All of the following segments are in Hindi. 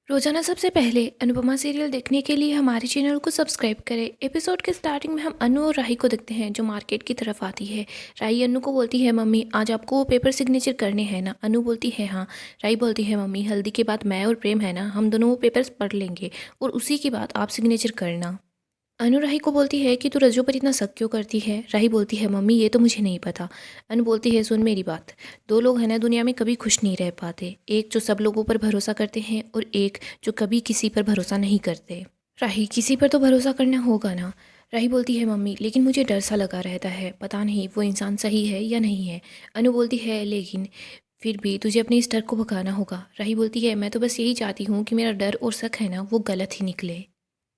रोजाना सबसे पहले अनुपमा सीरियल देखने के लिए हमारे चैनल को सब्सक्राइब करें। एपिसोड के स्टार्टिंग में हम अनु और राही को देखते हैं जो मार्केट की तरफ आती है। राही अनु को बोलती है, मम्मी आज आपको वो पेपर सिग्नेचर करने हैं ना। अनु बोलती है हाँ। राही बोलती है, मम्मी हल्दी के बाद मैं और प्रेम है ना, हम दोनों वो पेपर्स पढ़ लेंगे और उसी के बाद आप सिग्नेचर करना। अनु राही को बोलती है कि तू रज्जू पर इतना शक क्यों करती है। राही बोलती है, मम्मी ये तो मुझे नहीं पता। अनु बोलती है, सुन मेरी बात, दो लोग हैं ना दुनिया में कभी खुश नहीं रह पाते, एक जो सब लोगों पर भरोसा करते हैं और एक जो कभी किसी पर भरोसा नहीं करते। राही, किसी पर तो भरोसा करना होगा ना। राही बोलती है, मम्मी लेकिन मुझे डर सा लगा रहता है, पता नहीं वो इंसान सही है या नहीं है। अनु बोलती है, लेकिन फिर भी तुझे अपने इस डर को भगाना होगा। राही बोलती है, मैं तो बस यही चाहती हूँ कि मेरा डर और शक है ना वो गलत ही निकले।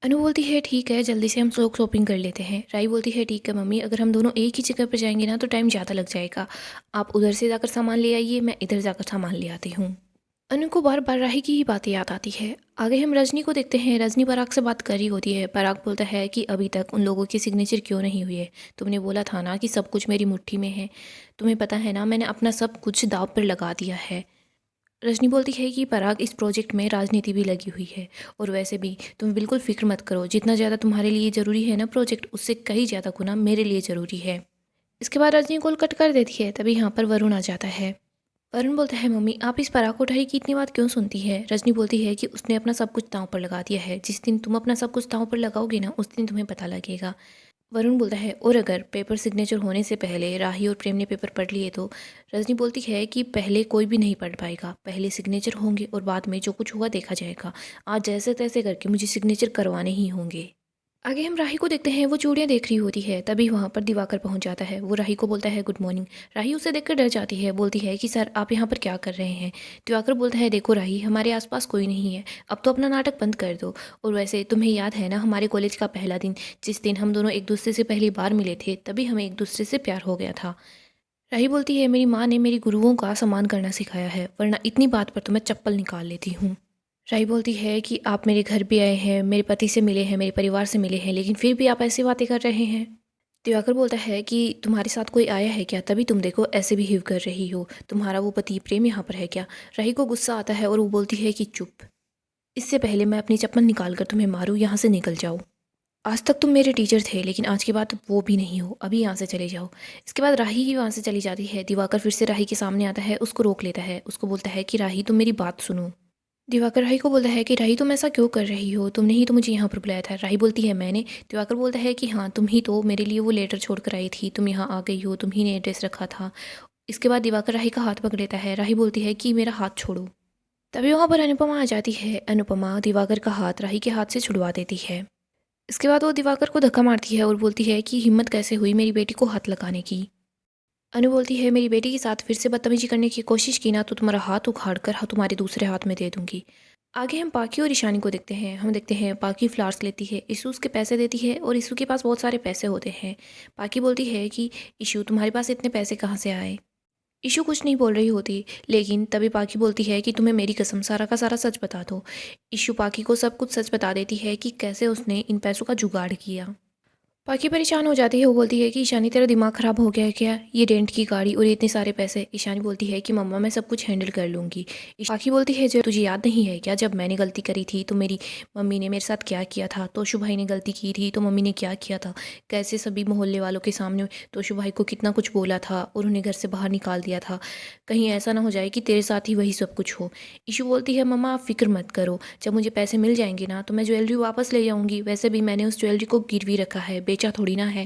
अनु बोलती है, ठीक है जल्दी से हम लोग शॉपिंग कर लेते हैं। राई बोलती है, ठीक है मम्मी, अगर हम दोनों एक ही जगह पर जाएंगे ना तो टाइम ज़्यादा लग जाएगा। आप उधर से जाकर सामान ले आइए, मैं इधर जाकर सामान ले आती हूँ। अनु को बार बार राही की ही बातें याद आती है। आगे हम रजनी को देखते हैं। रजनी पराग से बात कर रही होती है। पराग बोलता है कि अभी तक उन लोगों की सिग्नेचर क्यों नहीं हुई है। तुमने बोला था ना कि सब कुछ मेरी मुट्ठी में है। तुम्हें पता है ना, मैंने अपना सब कुछ दाव पर लगा दिया है। रजनी बोलती है कि पराग, इस प्रोजेक्ट में राजनीति भी लगी हुई है और वैसे भी तुम बिल्कुल फिक्र मत करो, जितना ज़्यादा तुम्हारे लिए ज़रूरी है ना प्रोजेक्ट, उससे कहीं ज़्यादा गुना मेरे लिए ज़रूरी है। इसके बाद रजनी कॉल कट कर देती है। तभी यहाँ पर वरुण आ जाता है। वरुण बोलता है, मम्मी आप इस पराग कोठारी की इतनी बात क्यों सुनती है। रजनी बोलती है कि उसने अपना सब कुछ दांव पर लगा दिया है। जिस दिन तुम अपना सब कुछ दांव पर लगाओगे ना, उस दिन तुम्हें पता लगेगा। वरुण बोलता है, और अगर पेपर सिग्नेचर होने से पहले राही और प्रेम ने पेपर पढ़ लिए तो। रजनी बोलती है कि पहले कोई भी नहीं पढ़ पाएगा, पहले सिग्नेचर होंगे और बाद में जो कुछ हुआ देखा जाएगा। आज जैसे तैसे करके मुझे सिग्नेचर करवाने ही होंगे। आगे हम राही को देखते हैं। वो चूड़ियाँ देख रही होती है। तभी वहाँ पर दिवाकर पहुँच जाता है। वो राही को बोलता है, गुड मॉर्निंग। राही उसे देखकर डर जाती है। बोलती है कि सर आप यहाँ पर क्या कर रहे हैं। दिवाकर बोलता है, देखो राही, हमारे आसपास कोई नहीं है, अब तो अपना नाटक बंद कर दो। और वैसे तुम्हें याद है ना हमारे कॉलेज का पहला दिन, जिस दिन हम दोनों एक दूसरे से पहली बार मिले थे, तभी हमें एक दूसरे से प्यार हो गया था। राही बोलती है, मेरी माँ ने मेरी गुरुओं का सम्मान करना सिखाया है, वरना इतनी बात पर तो मैं चप्पल निकाल लेती हूँ। राही बोलती है कि आप मेरे घर भी आए हैं, मेरे पति से मिले हैं, मेरे परिवार से मिले हैं, लेकिन फिर भी आप ऐसी बातें कर रहे हैं। दिवाकर बोलता है कि तुम्हारे साथ कोई आया है क्या, तभी तुम देखो ऐसे बिहेव कर रही हो। तुम्हारा वो पति प्रेम यहाँ पर है क्या। राही को गुस्सा आता है और वो बोलती है कि चुप, इससे पहले मैं अपनी चप्पल निकाल कर तुम्हें मारूं, यहाँ से निकल जाओ। आज तक तुम मेरे टीचर थे, लेकिन आज के बाद वो भी नहीं हो, अभी यहाँ से चले जाओ। इसके बाद राही ही वहाँ से चली जाती है। दिवाकर फिर से राही के सामने आता है, उसको रोक लेता है। उसको बोलता है कि राही तुम मेरी बात सुनो। दिवाकर राही को बोलता है कि राही तुम ऐसा क्यों कर रही हो, तुमने ही तो मुझे यहाँ पर बुलाया था। राही बोलती है, मैंने। दिवाकर बोलता है कि हाँ, तुम ही तो मेरे लिए वो लेटर छोड़ कर आई थी, तुम यहाँ आ गई हो, तुम ही ने एड्रेस रखा था। इसके बाद दिवाकर राही का हाथ पकड़ लेता है। राही बोलती है कि मेरा हाथ छोड़ो। तभी वहाँ पर अनुपमा आ जाती है। अनुपमा दिवाकर का हाथ राही के हाथ से छुड़वा देती है। इसके बाद वो दिवाकर को धक्का मारती है और बोलती है कि हिम्मत कैसे हुई मेरी बेटी को हाथ लगाने की। अनु बोलती है, मेरी बेटी के साथ फिर से बदतमीजी करने की कोशिश की ना तो तुम्हारा हाथ उखाड़ कर तुम्हारे दूसरे हाथ में दे दूंगी। आगे हम पाकी और ईशानी को देखते हैं। हम देखते हैं पाकी फ्लावर्स लेती है, ईशू उसके पैसे देती है और ईशू के पास बहुत सारे पैसे होते हैं। पाकी बोलती है कि ईशू तुम्हारे पास इतने पैसे कहाँ से आए। ईशू कुछ नहीं बोल रही होती, लेकिन तभी पाकी बोलती है कि तुम्हें मेरी कसम, सारा का सारा सच बता दो। ईशू पाकी को सब कुछ सच बता देती है कि कैसे उसने इन पैसों का जुगाड़ किया। पाकी परेशान हो जाती है। वो बोलती है कि ईशानी तेरा दिमाग ख़राब हो गया है क्या, ये रेंट की गाड़ी और ये इतने सारे पैसे। ईशानी बोलती है कि मम्मा मैं सब कुछ हैंडल कर लूँगी। पाकी बोलती है, जो तुझे याद नहीं है क्या, जब मैंने गलती करी थी तो मेरी मम्मी ने मेरे साथ क्या किया था। तोशु भाई ने गलती की थी तो मम्मी ने क्या किया था, कैसे सभी मोहल्ले वालों के सामने तोशु भाई को कितना कुछ बोला था और उन्हें घर से बाहर निकाल दिया था। कहीं ऐसा ना हो जाए कि तेरे साथ ही वही सब कुछ हो। ईशू बोलती है, मम्मा आप फिक्र मत करो, जब मुझे पैसे मिल जाएंगे ना तो मैं ज्वेलरी वापस ले जाऊँगी। वैसे भी मैंने उस ज्वेलरी को गिरवी रखा है, बेचा थोड़ी ना है।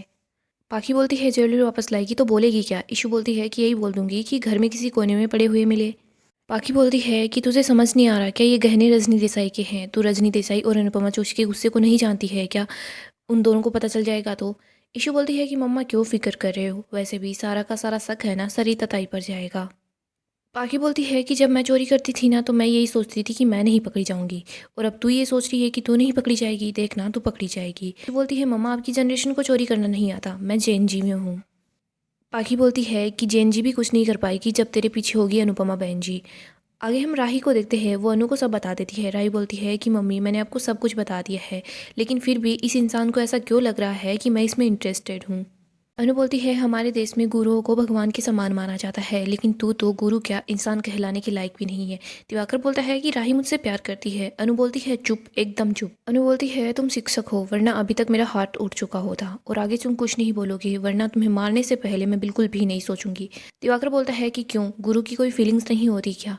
पाखी बोलती है, ज्वेलरी वापस लाएगी तो बोलेगी क्या। इशू बोलती है कि यही बोल दूंगी कि घर में किसी कोने में पड़े हुए मिले। पाखी बोलती है कि तुझे समझ नहीं आ रहा क्या, ये गहने रजनी देसाई के हैं। तू रजनी देसाई और अनुपमा जोशी के गुस्से को नहीं जानती है क्या, उन दोनों को पता चल जाएगा तो। इशू बोलती है कि मम्मा क्यों फिक्र कर रहे हो, वैसे भी सारा का सारा शक है ना सरिता ताई पर जाएगा। पाकी बोलती है कि जब मैं चोरी करती थी ना तो मैं यही सोचती थी कि मैं नहीं पकड़ी जाऊंगी, और अब तू ये सोच रही है कि तू नहीं पकड़ी जाएगी, देखना तू पकड़ी जाएगी। तो बोलती है, मम्मा आपकी जनरेशन को चोरी करना नहीं आता, मैं जैन जी में हूँ। पाखी बोलती है कि जैन जी भी कुछ नहीं कर पाएगी जब तेरे पीछे होगी अनुपमा बहन जी। आगे हम राही को देखते हैं। वो अनु को सब बता देती है। राही बोलती है कि मम्मी मैंने आपको सब कुछ बता दिया है, लेकिन फिर भी इस इंसान को ऐसा क्यों लग रहा है कि मैं इसमें इंटरेस्टेड हूँ। अनु बोलती है हमारे देश में गुरुओं को भगवान के समान माना जाता है, लेकिन तू तो गुरु क्या इंसान कहलाने के लायक भी नहीं है। दिवाकर बोलता है कि राही मुझसे प्यार करती है। अनु बोलती है चुप, एकदम चुप। अनु बोलती है तुम शिक्षक हो, वरना अभी तक मेरा हार्ट उठ चुका होता, और आगे तुम कुछ नहीं बोलोगे, वरना तुम्हें मारने से पहले मैं बिल्कुल भी नहीं सोचूंगी। दिवाकर बोलता है कि क्यों, गुरु की कोई फीलिंग्स नहीं होती क्या?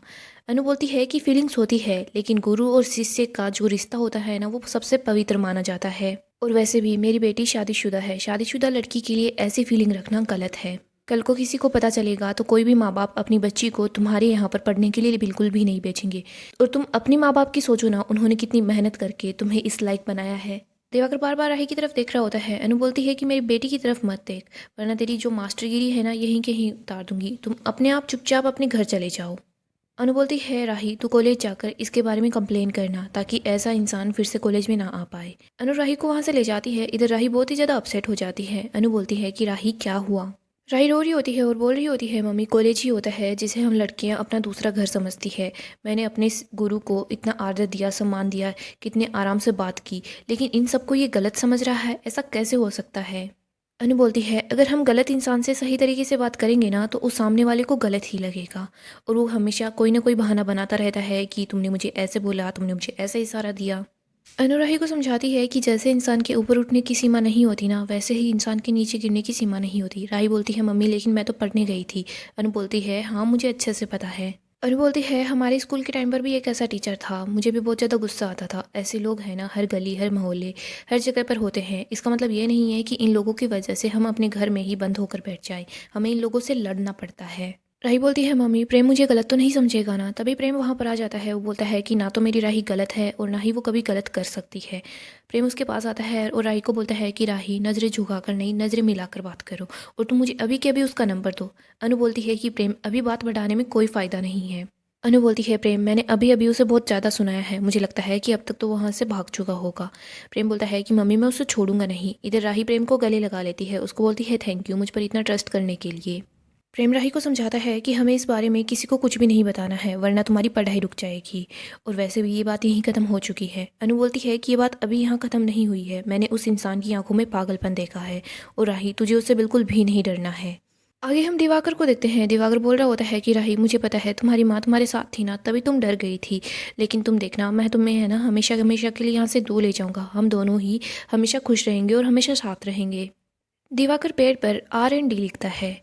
अनु बोलती है कि फीलिंग्स होती है, लेकिन गुरु और शिष्य का जो रिश्ता होता है ना, वो सबसे पवित्र माना जाता है। और वैसे भी मेरी बेटी शादीशुदा है, शादीशुदा लड़की के लिए ऐसी फीलिंग रखना गलत है। कल को किसी को पता चलेगा तो कोई भी माँ बाप अपनी बच्ची को तुम्हारे यहाँ पर पढ़ने के लिए बिल्कुल भी नहीं बेचेंगे। और तुम अपनी माँ बाप की सोचो ना, उन्होंने कितनी मेहनत करके तुम्हें इस लायक बनाया है। दिवाकर बार बार राही की तरफ देख रहा होता है। अनु बोलती है कि मेरी बेटी की तरफ मत देख, वरना तेरी जो मास्टरगिरी है ना, यहीं के यहीं उतार दूंगी। तुम अपने आप चुपचाप अपने घर चले जाओ। अनु बोलती है राही तू कॉलेज जाकर इसके बारे में कंप्लेन करना, ताकि ऐसा इंसान फिर से कॉलेज में ना आ पाए। अनु राही को वहाँ से ले जाती है। इधर राही बहुत ही ज़्यादा अपसेट हो जाती है। अनु बोलती है कि राही क्या हुआ? राही रो रही होती है और बोल रही होती है मम्मी, कॉलेज ही होता है जिसे हम लड़कियां अपना दूसरा घर समझती है। मैंने अपने इस गुरु को इतना आदर दिया, सम्मान दिया, कितने आराम से बात की, लेकिन इन सबको ये गलत समझ रहा है। ऐसा कैसे हो सकता है? अनु बोलती है अगर हम गलत इंसान से सही तरीके से बात करेंगे ना, तो उस सामने वाले को गलत ही लगेगा, और वो हमेशा कोई ना कोई बहाना बनाता रहता है कि तुमने मुझे ऐसे बोला, तुमने मुझे ऐसा इशारा दिया। अनु राही को समझाती है कि जैसे इंसान के ऊपर उठने की सीमा नहीं होती ना, वैसे ही इंसान के नीचे गिरने की सीमा नहीं होती। राही बोलती है मम्मी लेकिन मैं तो पढ़ने गई थी। अनु बोलती है हाँ मुझे अच्छे से पता है। अनु बोलती है हमारे स्कूल के टाइम पर भी एक ऐसा टीचर था, मुझे भी बहुत ज़्यादा गुस्सा आता था। ऐसे लोग हैं ना, हर गली, हर मोहल्ले, हर जगह पर होते हैं। इसका मतलब ये नहीं है कि इन लोगों की वजह से हम अपने घर में ही बंद होकर बैठ जाएं। हमें इन लोगों से लड़ना पड़ता है। राही बोलती है मम्मी प्रेम मुझे गलत तो नहीं समझेगा ना? तभी प्रेम वहाँ पर आ जाता है। वो बोलता है कि ना तो मेरी राही गलत है और ना ही वो कभी गलत कर सकती है। प्रेम उसके पास आता है और राही को बोलता है कि राही नज़रें झुकाकर नहीं, नज़रें मिलाकर बात करो, और तुम मुझे अभी के अभी उसका नंबर दो। अनु बोलती है कि प्रेम अभी बात बढ़ाने में कोई फ़ायदा नहीं है। अनु बोलती है प्रेम मैंने अभी अभी उसे बहुत ज़्यादा सुनाया है, मुझे लगता है कि अब तक तो वहाँ से भाग चुका होगा। प्रेम बोलता है कि मम्मी मैं उसे छोड़ूंगा नहीं। इधर राही प्रेम को गले लगा लेती है, उसको बोलती है थैंक यू मुझ पर इतना ट्रस्ट करने के लिए। प्रेम राही को समझाता है कि हमें इस बारे में किसी को कुछ भी नहीं बताना है, वरना तुम्हारी पढ़ाई रुक जाएगी, और वैसे भी ये बात यहीं ख़त्म हो चुकी है। अनु बोलती है कि ये बात अभी यहाँ ख़त्म नहीं हुई है, मैंने उस इंसान की आंखों में पागलपन देखा है, और राही तुझे उससे बिल्कुल भी नहीं डरना है। आगे हम दिवाकर को देखते हैं। दिवाकर बोल रहा होता है कि राही मुझे पता है तुम्हारी माँ तुम्हारे साथ थी ना, तभी तुम डर गई थी, लेकिन तुम देखना मैं तुम्हें है ना हमेशा हमेशा के लिए यहाँ से दूर ले जाऊँगा। हम दोनों ही हमेशा खुश रहेंगे और हमेशा साथ रहेंगे। दिवाकर पेड़ पर R&D लिखता है।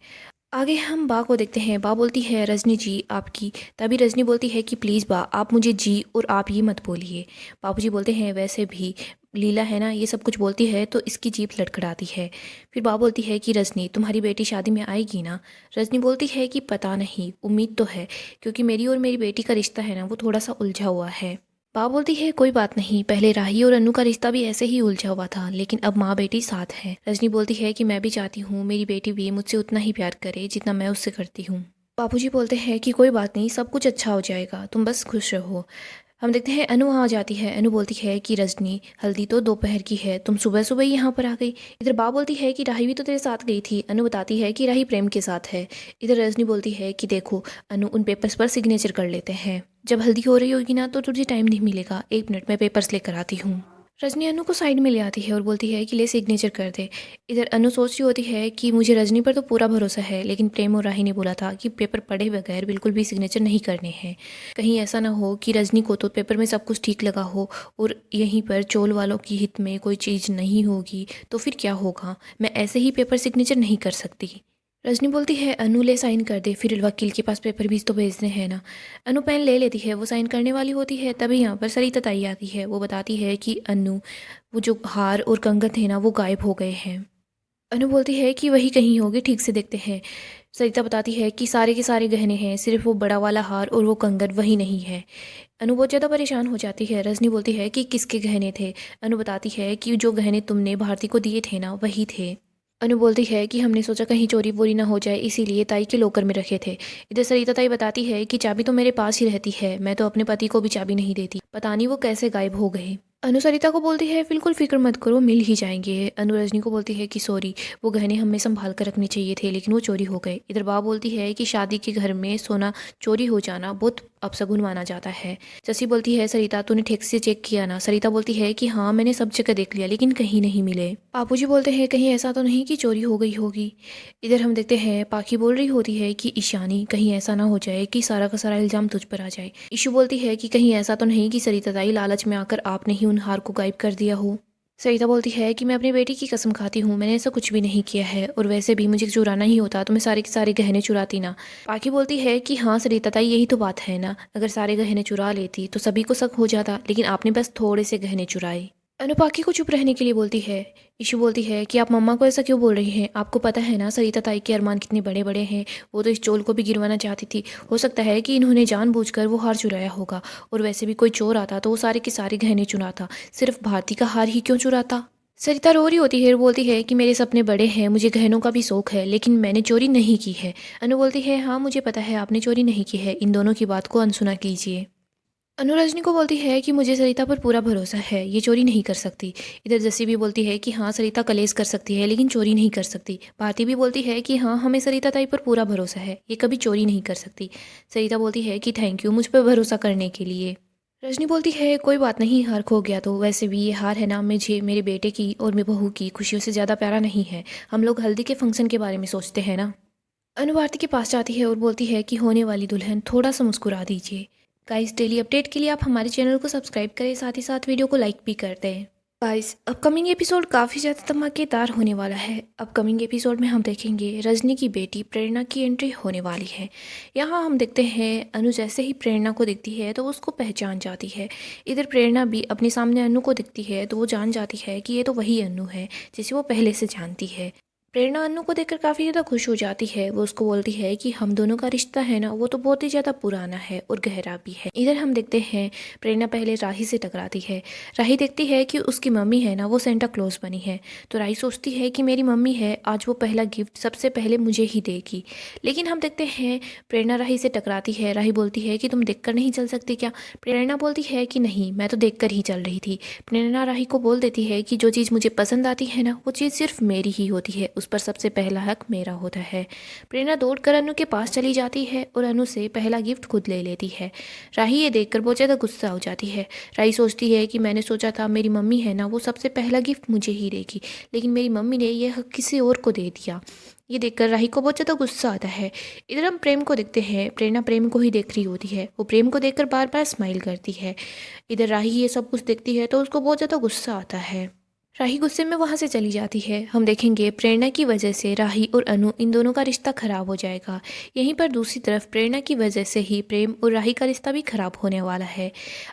आगे हम बा को देखते हैं। बा बोलती है रजनी जी आपकी। तभी रजनी बोलती है कि प्लीज़ बा आप मुझे जी और आप ये मत बोलिए। बाबूजी बोलते हैं वैसे भी लीला है ना, ये सब कुछ बोलती है तो इसकी जीभ लड़खड़ाती है। फिर बा बोलती है कि रजनी तुम्हारी बेटी शादी में आएगी ना? रजनी बोलती है कि पता नहीं, उम्मीद तो है, क्योंकि मेरी और मेरी बेटी का रिश्ता है ना वो थोड़ा सा उलझा हुआ है। माँ बोलती है कोई बात नहीं, पहले राही और अनु का रिश्ता भी ऐसे ही उलझा हुआ था, लेकिन अब माँ बेटी साथ हैं। रजनी बोलती है कि मैं भी चाहती हूँ मेरी बेटी भी मुझसे उतना ही प्यार करे जितना मैं उससे करती हूँ। बाबूजी बोलते हैं कि कोई बात नहीं, सब कुछ अच्छा हो जाएगा, तुम बस खुश रहो। हम देखते हैं अनु वहाँ आ जाती है। अनु बोलती है कि रजनी हल्दी तो दोपहर की है, तुम सुबह सुबह ही यहाँ पर आ गई। इधर बा बोलती है कि राही भी तो तेरे साथ गई थी। अनु बताती है कि राही प्रेम के साथ है। इधर रजनी बोलती है कि देखो अनु उन पेपर्स पर सिग्नेचर कर लेते हैं, जब हल्दी हो रही होगी ना तो तुझे टाइम नहीं मिलेगा, 1 मिनट में पेपर्स लेकर आती हूँ। रजनी अनु को साइड में ले आती है और बोलती है कि ले सिग्नेचर कर दे। इधर अनु सोच रही होती है कि मुझे रजनी पर तो पूरा भरोसा है, लेकिन प्रेम और राही ने बोला था कि पेपर पढ़े बगैर बिल्कुल भी सिग्नेचर नहीं करने हैं। कहीं ऐसा ना हो कि रजनी को तो पेपर में सब कुछ ठीक लगा हो और यहीं पर चोल वालों की हित में कोई चीज़ नहीं होगी, तो फिर क्या होगा? मैं ऐसे ही पेपर सिग्नेचर नहीं कर सकती। रजनी बोलती है अनु ले साइन कर दे, फिर वकील के पास पेपर भी तो भेजने हैं ना। अनु पेन ले लेती है, वो साइन करने वाली होती है, तभी यहाँ पर सरिता ताई आती है। वो बताती है कि अनु वो जो हार और कंगन थे ना वो गायब हो गए हैं। अनु बोलती है कि वही कहीं होंगे, ठीक से देखते हैं। सरिता बताती है कि सारे के सारे गहने हैं, सिर्फ वो बड़ा वाला हार और वो कंगन वही नहीं है। अनु बहुत ज़्यादा परेशान हो जाती है। रजनी बोलती है कि किसके गहने थे? अनु बताती है कि जो गहने तुमने भारती को दिए थे ना वही थे। अनु बोलती है कि हमने सोचा कहीं चोरी वोरी ना हो जाए, इसीलिए ताई के लॉकर में रखे थे। इधर सरिता ताई बताती है कि चाबी तो मेरे पास ही रहती है, मैं तो अपने पति को भी चाबी नहीं देती, पता नहीं वो कैसे गायब हो गए। अनु सरिता को बोलती है बिल्कुल फिक्र मत करो, मिल ही जाएंगे। अनु रजनी को बोलती है कि सॉरी, वो गहने हमें संभाल कर रखने चाहिए थे, लेकिन वो चोरी हो गए। इधर बा बोलती है कि शादी के घर में सोना चोरी हो जाना बहुत अपशगुन माना जाता है। जसी बोलती है, सरिता तूने ठीक से चेक किया ना? सरिता बोलती है कि हाँ मैंने सब जगह देख लिया लेकिन कहीं नहीं मिले। बापूजी बोलते हैं कहीं ऐसा तो नहीं कि चोरी हो गई होगी। इधर हम देखते हैं पाखी बोल रही होती है कि ईशानी कहीं ऐसा ना हो जाए कि सारा का सारा इल्जाम तुझ पर आ जाए। ईशु बोलती है कि कहीं ऐसा तो नहीं कि सरिता ताई लालच में आकर आपने ही उन हार को गायब कर दिया हो। सरिता बोलती है कि मैं अपनी बेटी की कसम खाती हूँ, मैंने ऐसा कुछ भी नहीं किया है, और वैसे भी मुझे चुराना ही होता तो मैं सारे के सारे गहने चुराती ना। पाखी बोलती है कि हाँ सरिता ताई यही तो बात है ना, अगर सारे गहने चुरा लेती तो सभी को शक हो जाता, लेकिन आपने बस थोड़े से गहने चुराए। अनु पाखी को चुप रहने के लिए बोलती है। ईशु बोलती है कि आप मम्मा को ऐसा क्यों बोल रही हैं? आपको पता है ना सरिता ताई के अरमान कितने बड़े बड़े हैं। वो तो इस चोल को भी गिरवाना चाहती थी। हो सकता है कि इन्होंने जानबूझकर वो हार चुराया होगा, और वैसे भी कोई चोर आता तो वो सारे के सारे गहने चुराता, सिर्फ भारती का हार ही क्यों चुराता? सरिता रो रही होती है और बोलती है कि मेरे सपने बड़े हैं, मुझे गहनों का भी शौक है, लेकिन मैंने चोरी नहीं की है। अनु बोलती है हाँ मुझे पता है आपने चोरी नहीं की है, इन दोनों की बात को अनसुना कीजिए। अनु रजनी को बोलती है कि मुझे सरिता पर पूरा भरोसा है, ये चोरी नहीं कर सकती। इधर जस्सी भी बोलती है कि हाँ सरिता कलेश कर सकती है लेकिन चोरी नहीं कर सकती। भारती भी बोलती है कि हाँ हमें सरिता ताई पर पूरा भरोसा है, ये कभी चोरी नहीं कर सकती। सरिता बोलती है कि थैंक यू मुझ पर भरोसा करने के लिए। रजनी बोलती है कोई बात नहीं, हार खो गया तो वैसे भी ये हार है ना मुझे मेरे बेटे की और मेरी बहू की खुशियों से ज़्यादा प्यारा नहीं है। हम लोग हल्दी के फंक्शन के बारे में सोचते हैं ना। अनु भारती के पास जाती है और बोलती है कि होने वाली दुल्हन थोड़ा सा मुस्कुरा दीजिए। गाइस डेली अपडेट के लिए आप हमारे चैनल को सब्सक्राइब करें, साथ ही साथ वीडियो को लाइक भी कर दें। गाइस अपकमिंग एपिसोड काफ़ी ज़्यादा धमाकेदार होने वाला है। अपकमिंग एपिसोड में हम देखेंगे रजनी की बेटी प्रेरणा की एंट्री होने वाली है। यहाँ हम देखते हैं अनु जैसे ही प्रेरणा को दिखती है तो वो उसको पहचान जाती है। इधर प्रेरणा भी अपने सामने अनु को दिखती है तो वो जान जाती है कि ये तो वही अनु है जिसे वो पहले से जानती है। प्रेरणा अनु को देखकर काफ़ी ज़्यादा खुश हो जाती है। वो उसको बोलती है कि हम दोनों का रिश्ता है ना वो तो बहुत ही ज़्यादा पुराना है और गहरा भी है। इधर हम देखते हैं प्रेरणा पहले राही से टकराती है। राही देखती है कि उसकी मम्मी है ना वो सेंटा क्लॉज बनी है, तो राही सोचती है कि मेरी मम्मी है, आज वो पहला गिफ्ट सबसे पहले मुझे ही देगी। लेकिन हम देखते हैं प्रेरणा राही से टकराती है। राही बोलती है कि तुम देखकर नहीं चल सकती क्या? प्रेरणा बोलती है कि नहीं मैं तो देखकर ही चल रही थी। प्रेरणा राही को बोल देती है कि जो चीज़ मुझे पसंद आती है ना वो चीज़ सिर्फ मेरी ही होती है, उस पर सबसे पहला हक मेरा होता है। प्रेरणा दौड़कर अनु के पास चली जाती है और अनु से पहला गिफ्ट खुद ले लेती है। राही ये देखकर बहुत ज़्यादा गुस्सा हो जाती है। राही सोचती है कि मैंने सोचा था मेरी मम्मी है ना वो सबसे पहला गिफ्ट मुझे ही देगी, लेकिन मेरी मम्मी ने यह हक किसी और को दे दिया। ये देखकर राही को बहुत ज़्यादा गुस्सा आता है। इधर हम प्रेम को देखते हैं। प्रेरणा प्रेम को ही देख रही होती है, वो प्रेम को देखकर बार बार स्माइल करती है। इधर राही ये सब कुछ देखती है तो उसको बहुत ज़्यादा गुस्सा आता है। राही गुस्से में वहाँ से चली जाती है। हम देखेंगे प्रेरणा की वजह से राही और अनु इन दोनों का रिश्ता खराब हो जाएगा। यहीं पर दूसरी तरफ प्रेरणा की वजह से ही प्रेम और राही का रिश्ता भी खराब होने वाला है।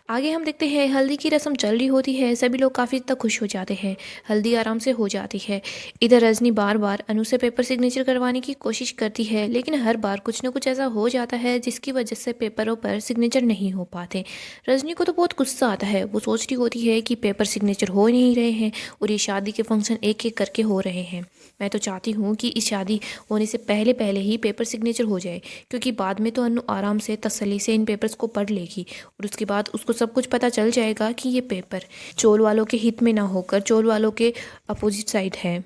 आगे हम देखते हैं हल्दी की रस्म चल रही होती है, सभी लोग काफ़ी तक खुश हो जाते हैं, हल्दी आराम से हो जाती है। इधर रजनी बार बार अनु से पेपर सिग्नेचर करवाने की कोशिश करती है, लेकिन हर बार कुछ न कुछ ऐसा हो जाता है जिसकी वजह से पेपरों पर सिग्नेचर नहीं हो पाते। रजनी को तो बहुत गुस्सा आता है। वो सोच रही होती है कि पेपर सिग्नेचर हो नहीं रहे हैं और ये शादी के फंक्शन एक एक करके हो रहे हैं। मैं तो चाहती हूँ कि इस शादी होने से पहले पहले ही पेपर सिग्नेचर हो जाए, क्योंकि बाद में तो अनु आराम से तसल्ली से इन पेपर्स को पढ़ लेगी और उसके बाद उसको सब कुछ पता चल जाएगा कि ये पेपर चोल वालों के हित में ना होकर चोल वालों के अपोजिट साइड है।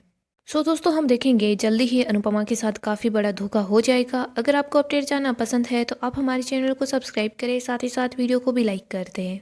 सो दोस्तों हम देखेंगे जल्दी ही अनुपमा के साथ काफ़ी बड़ा धोखा हो जाएगा। अगर आपको अपडेट जानना पसंद है तो आप हमारे चैनल को सब्सक्राइब करें, साथ ही साथ वीडियो को भी लाइक कर दें।